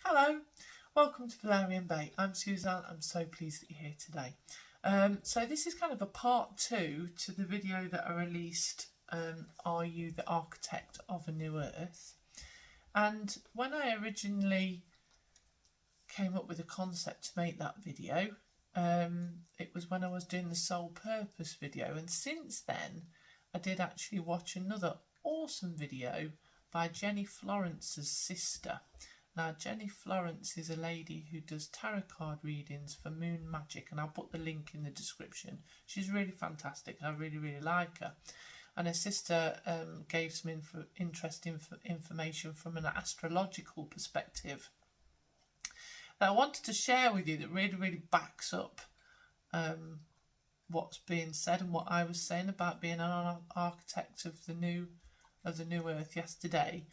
Hello, welcome to Valerian Bay. I'm Suzanne. I'm so pleased that you're here today. So this is kind of a part 2 to the video that I released, Are You the Architect of a New Earth? And when I originally came up with a concept to make that video, it was when I was doing the Sole Purpose video, and since then I did actually watch another awesome video by Florence's sister. Now, Florence is a lady who does tarot card readings for moon magic, and I'll put the link in the description. She's really fantastic. I really like her. And her sister gave some interesting information from an astrological perspective that I wanted to share with you that really backs up what's being said and what I was saying about being an architect of the new Earth yesterday,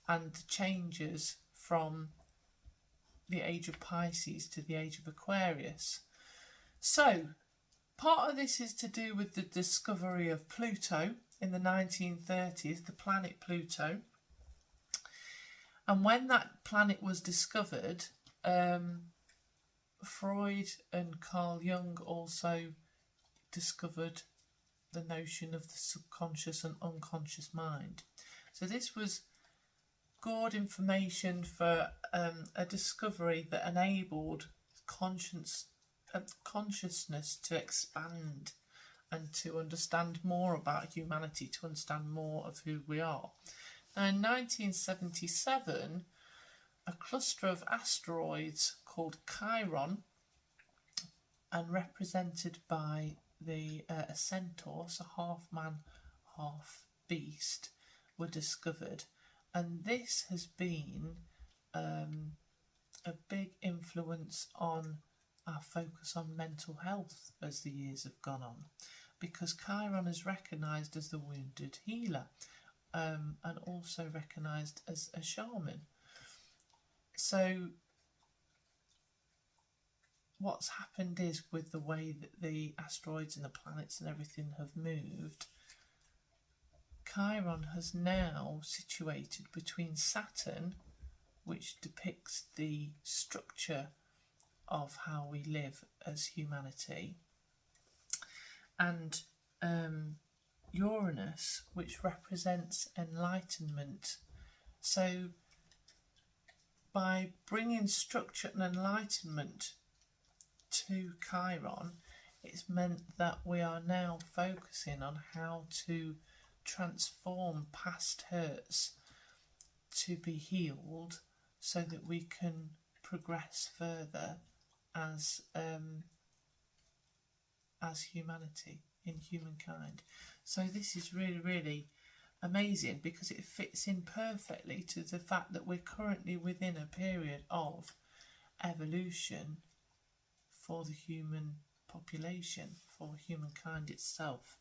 and the changes from the age of Pisces to the age of Aquarius. So part of this is to do with the discovery of Pluto in the 1930s, the planet Pluto. And when that planet was discovered, Freud and Carl Jung also discovered the notion of the subconscious and unconscious mind. So this was good information for a discovery that enabled consciousness to expand and to understand more about humanity, to understand more of who we are. Now, in 1977, a cluster of asteroids called Chiron, and represented by the a centaur, so half man, half beast, were discovered. And this has been a big influence on our focus on mental health as the years have gone on, because Chiron is recognised as the wounded healer, and also recognised as a shaman. So what's happened is, with the way that the asteroids and the planets and everything have moved, Chiron has now situated between Saturn, which depicts the structure of how we live as humanity, and Uranus, which represents enlightenment. So by bringing structure and enlightenment to Chiron, it's meant that we are now focusing on how to transform past hurts to be healed, so that we can progress further as humanity, in humankind. So this is really amazing, because it fits in perfectly to the fact that we're currently within a period of evolution for the human population, for humankind itself.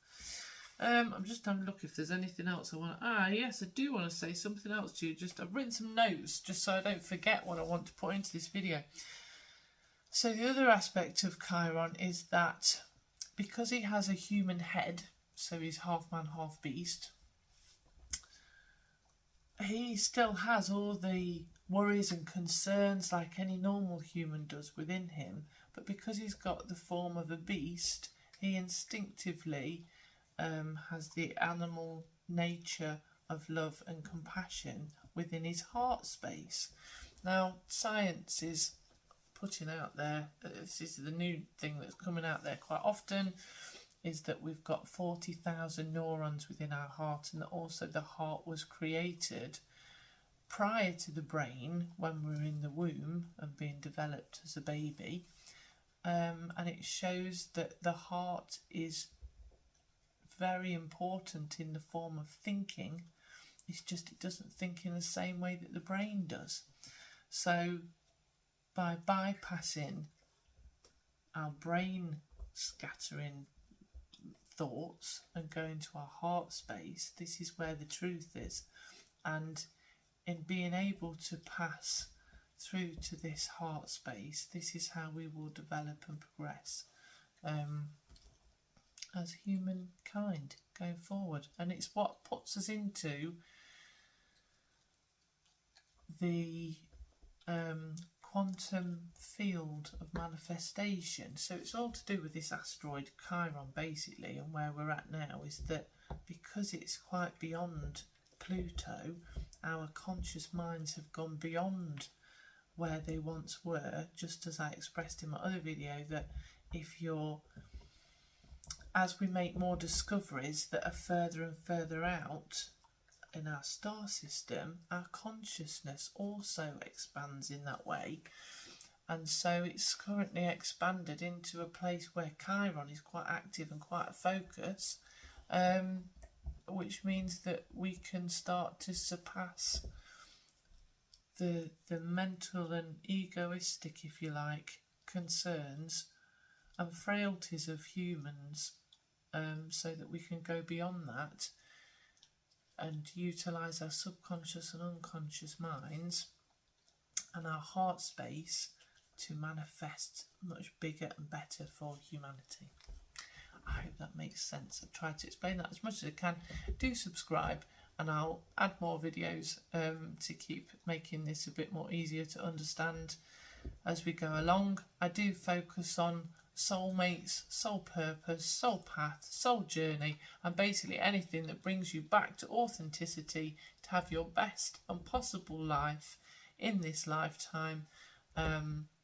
I'm just having a look if there's anything else I want to... yes, I do want to say something else to you. I've written some notes just so I don't forget what I want to put into this video. So the other aspect of Chiron is that because he has a human head, so he's half man, half beast, he still has all the worries and concerns like any normal human does within him, but because he's got the form of a beast, he instinctively has the animal nature of love and compassion within his heart space. Now, science is putting out there, this is the new thing that's coming out there quite often, is that we've got 40,000 neurons within our heart, and that also the heart was created prior to the brain when we're in the womb and being developed as a baby. And it shows that the heart is very important in the form of thinking. It's just it doesn't think in the same way that the brain does. So by bypassing our brain scattering thoughts and going to our heart space, this is where the truth is. And in being able to pass through to this heart space, this is how we will develop and progress as humankind going forward. And it's what puts us into the quantum field of manifestation. So it's all to do with this asteroid Chiron basically, and where we're at now is that because it's quite beyond Pluto, our conscious minds have gone beyond where they once were, just as I expressed in my other video, that if you're, as we make more discoveries that are further and further out in our star system, our consciousness also expands in that way. And so it's currently expanded into a place where Chiron is quite active and quite a focus, which means that we can start to surpass the mental and egoistic, if you like, concerns and frailties of humans, so that we can go beyond that and utilise our subconscious and unconscious minds and our heart space to manifest much bigger and better for humanity. I hope that makes sense. I've tried to explain that as much as I can. Do subscribe, and I'll add more videos to keep making this a bit more easier to understand as we go along. I do focus on soulmates, soul purpose, soul path, soul journey, and basically anything that brings you back to authenticity, to have your best and possible life in this lifetime,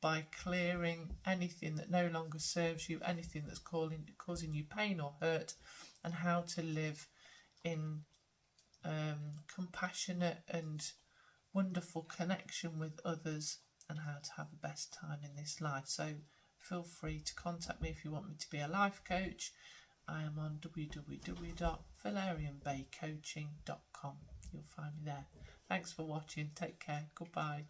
by clearing anything that no longer serves you, anything that's causing you pain or hurt, and how to live in compassionate and wonderful connection with others, and how to have the best time in this life. So feel free to contact me if you want me to be a life coach. I am on www.valerianbaycoaching.com. You'll find me there. Thanks for watching. Take care. Goodbye.